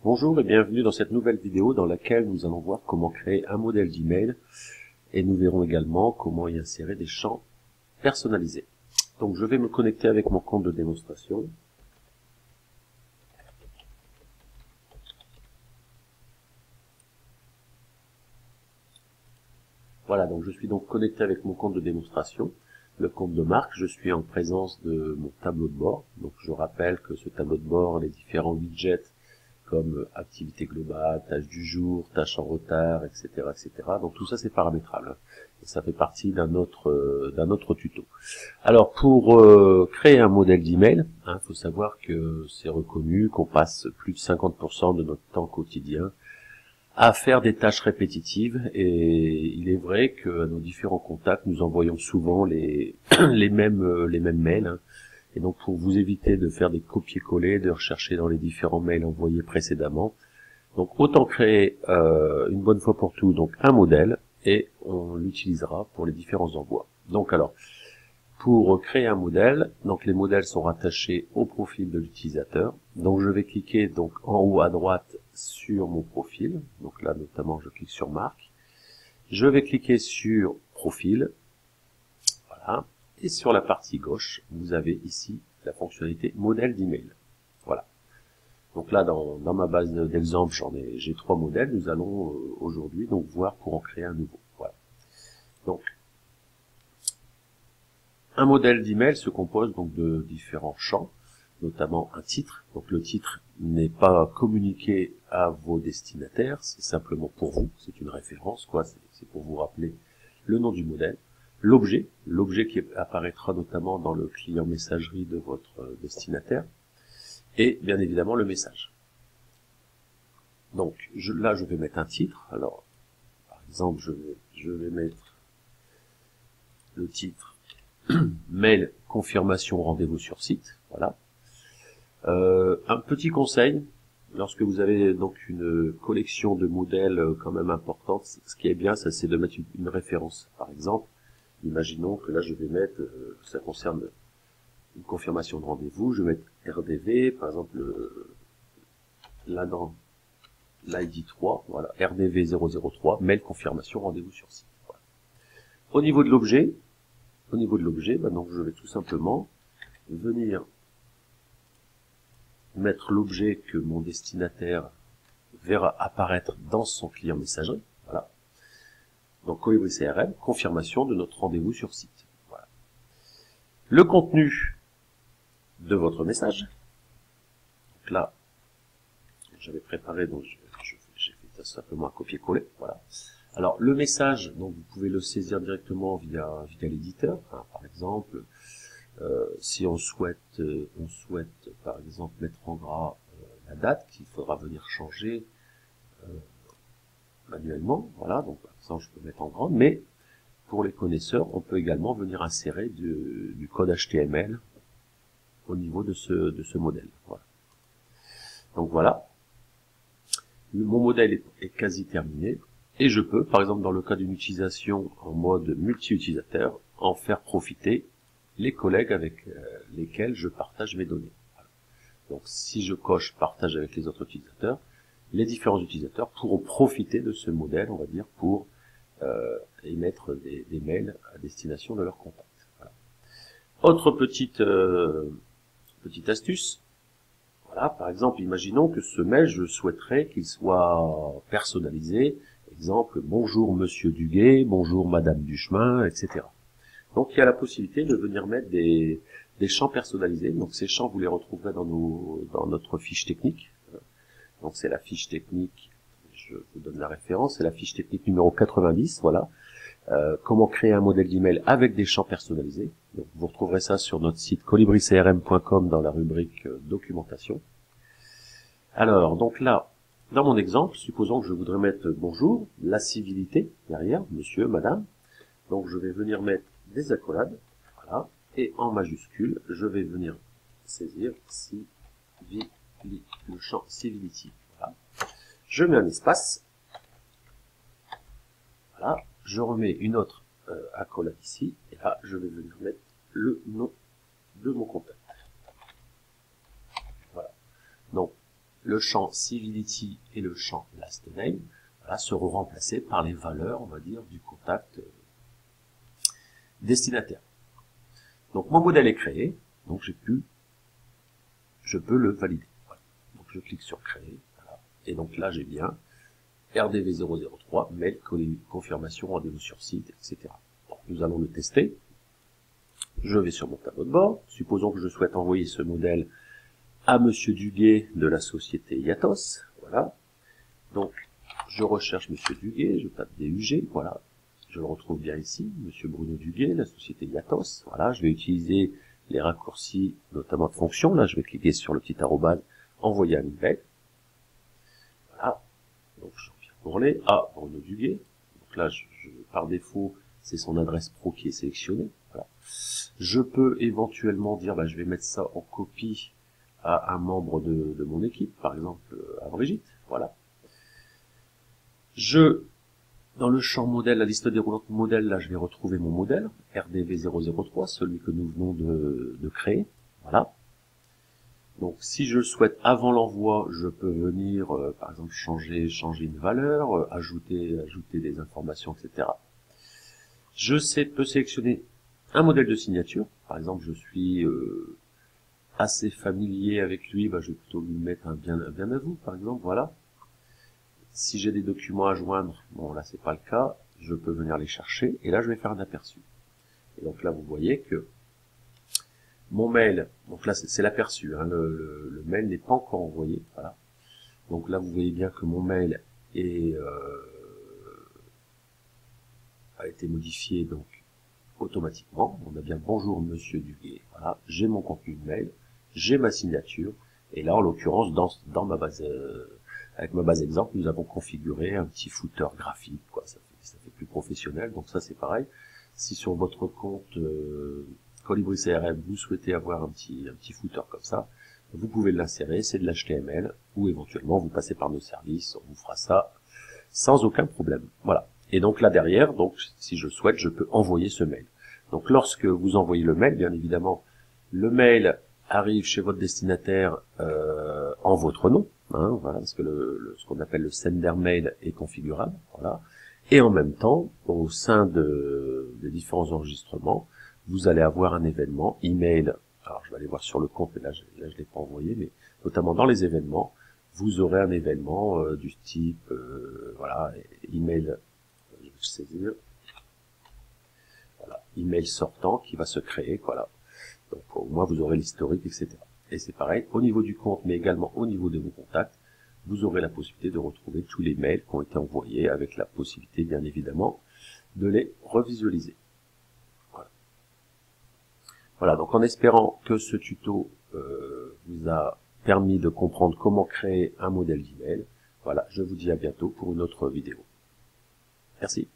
Bonjour et bienvenue dans cette nouvelle vidéo dans laquelle nous allons voir comment créer un modèle d'email et nous verrons également comment y insérer des champs personnalisés. Donc je vais me connecter avec mon compte de démonstration. Voilà, donc je suis donc connecté avec mon compte de démonstration, le compte de marque. Je suis en présence de mon tableau de bord. Donc je rappelle que ce tableau de bord, les différents widgets comme activité globale, tâche du jour, tâche en retard, etc., etc. Donc tout ça c'est paramétrable. Et ça fait partie d'un autre tuto. Alors pour créer un modèle d'email, il faut savoir que c'est reconnu qu'on passe plus de 50% de notre temps quotidien à faire des tâches répétitives, et il est vrai que nos différents contacts, nous envoyons souvent les mêmes mails, Et donc pour vous éviter de faire des copier-coller, de rechercher dans les différents mails envoyés précédemment, donc autant créer une bonne fois pour tout donc un modèle, et on l'utilisera pour les différents envois. Donc alors, pour créer un modèle, donc les modèles sont rattachés au profil de l'utilisateur. Donc je vais cliquer donc en haut à droite sur mon profil. Donc là notamment je clique sur marque. Je vais cliquer sur profil. Voilà. Et sur la partie gauche, vous avez ici la fonctionnalité modèle d'email. Voilà. Donc là dans ma base d'exemples, j'ai 3 modèles. Nous allons aujourd'hui donc voir pour en créer un nouveau. Voilà. Donc un modèle d'email se compose donc de différents champs, notamment un titre. Donc le titre n'est pas communiqué à vos destinataires, c'est simplement pour vous, c'est une référence, quoi. C'est pour vous rappeler le nom du modèle. L'objet qui apparaîtra notamment dans le client messagerie de votre destinataire, et bien évidemment le message. Donc là je vais mettre un titre. Alors par exemple je vais mettre le titre mail confirmation rendez-vous sur site. Voilà. Un petit conseil, lorsque vous avez donc une collection de modèles quand même importante, ce qui est bien, ça c'est de mettre une référence. Par exemple, imaginons que là je vais mettre, ça concerne une confirmation de rendez-vous, je vais mettre RDV, par exemple là dans l'ID 3, voilà, RDV 003, mail confirmation rendez-vous sur site. Voilà. Au niveau de l'objet, donc je vais tout simplement venir mettre l'objet que mon destinataire verra apparaître dans son client messagerie. Voilà. Donc Colibri CRM, confirmation de notre rendez-vous sur site. Voilà. Le contenu de votre message. Donc là, j'avais préparé, donc j'ai fait ça simplement un copier-coller. Voilà. Alors le message, donc vous pouvez le saisir directement via l'éditeur. Par exemple, si on souhaite par exemple mettre en gras la date qu'il faudra venir changer manuellement, voilà, donc ça je peux mettre en grand, mais pour les connaisseurs, on peut également venir insérer du code HTML au niveau de ce modèle. Voilà. Donc voilà, mon modèle est quasi terminé, et je peux, par exemple dans le cas d'une utilisation en mode multi-utilisateur, en faire profiter les collègues avec lesquels je partage mes données. Voilà. Donc si je coche partage avec les autres utilisateurs, les différents utilisateurs pourront profiter de ce modèle, on va dire, pour émettre des mails à destination de leurs contacts. Voilà. Autre petite astuce. Voilà, par exemple, imaginons que ce mail, je souhaiterais qu'il soit personnalisé. Exemple, bonjour Monsieur Duguay, bonjour Madame Duchemin, etc. Donc il y a la possibilité de venir mettre des champs personnalisés. Donc ces champs, vous les retrouverez dans notre fiche technique. Donc c'est la fiche technique, je vous donne la référence, c'est la fiche technique numéro 90, voilà. Comment créer un modèle d'email avec des champs personnalisés. Donc vous retrouverez ça sur notre site colibricrm.com dans la rubrique documentation. Alors, donc là, dans mon exemple, supposons que je voudrais mettre bonjour, la civilité derrière, monsieur, madame. Donc je vais venir mettre des accolades, voilà, et en majuscule, je vais venir saisir le champ civility. Voilà. Je mets un espace, voilà, je remets une autre accolade ici, et là je vais venir mettre le nom de mon contact. Voilà. Donc le champ civility et le champ last name voilà, seront remplacés par les valeurs, on va dire, du contact destinataire. Donc mon modèle est créé, donc je peux le valider. Voilà. Donc je clique sur créer, voilà. Et donc là j'ai bien RDV003, mail, confirmation, rendez-vous sur site, etc. Donc nous allons le tester. Je vais sur mon tableau de bord. Supposons que je souhaite envoyer ce modèle à Monsieur Duguet de la société Yatos. Voilà. Donc je recherche Monsieur Duguet, je tape DUG, voilà. Je le retrouve bien ici, Monsieur Bruno Duguet, la société Yatos. Voilà, je vais utiliser les raccourcis, notamment de fonction. Là, je vais cliquer sur le petit arrobase, envoyer un email. Voilà. Donc, je reviens pour les Bruno Duguet. Donc là, par défaut, c'est son adresse pro qui est sélectionnée. Voilà. Je peux éventuellement dire, je vais mettre ça en copie à un membre de mon équipe, par exemple à Brigitte. Voilà. Dans le champ modèle, la liste déroulante modèle, là, je vais retrouver mon modèle, RDV003, celui que nous venons de créer. Voilà. Donc, si je le souhaite avant l'envoi, je peux venir, par exemple, changer une valeur, ajouter des informations, etc. Je peux sélectionner un modèle de signature. Par exemple, je suis assez familier avec lui, je vais plutôt lui mettre un bien à vous, par exemple, voilà. Si j'ai des documents à joindre, bon là c'est pas le cas, je peux venir les chercher, et là je vais faire un aperçu. Et donc là vous voyez que mon mail, donc là c'est l'aperçu, hein, le mail n'est pas encore envoyé, voilà. Donc là vous voyez bien que mon mail a été modifié donc automatiquement. On a bien bonjour Monsieur Duguet, voilà, j'ai mon contenu de mail, j'ai ma signature, et là en l'occurrence dans ma base avec ma base exemple, nous avons configuré un petit footer graphique, quoi. Ça fait plus professionnel. Donc ça, c'est pareil. Si sur votre compte Colibri CRM, vous souhaitez avoir un petit footer comme ça, vous pouvez l'insérer. C'est de l'HTML, ou éventuellement vous passez par nos services. On vous fera ça sans aucun problème. Voilà. Et donc là derrière, donc si je souhaite, je peux envoyer ce mail. Donc lorsque vous envoyez le mail, bien évidemment, le mail arrive chez votre destinataire en votre nom. Hein, voilà, parce que ce qu'on appelle le sender mail est configurable, voilà. Et en même temps, au sein des différents enregistrements, vous allez avoir un événement email. Alors, je vais aller voir sur le compte, mais là, je l'ai pas envoyé, mais notamment dans les événements, vous aurez un événement du type, voilà, email, je vais saisir, voilà, email sortant qui va se créer, voilà. Donc, au moins, vous aurez l'historique, etc. Et c'est pareil, au niveau du compte, mais également au niveau de vos contacts, vous aurez la possibilité de retrouver tous les mails qui ont été envoyés, avec la possibilité, bien évidemment, de les revisualiser. Voilà. Voilà, donc en espérant que ce tuto vous a permis de comprendre comment créer un modèle d'email, voilà, je vous dis à bientôt pour une autre vidéo. Merci.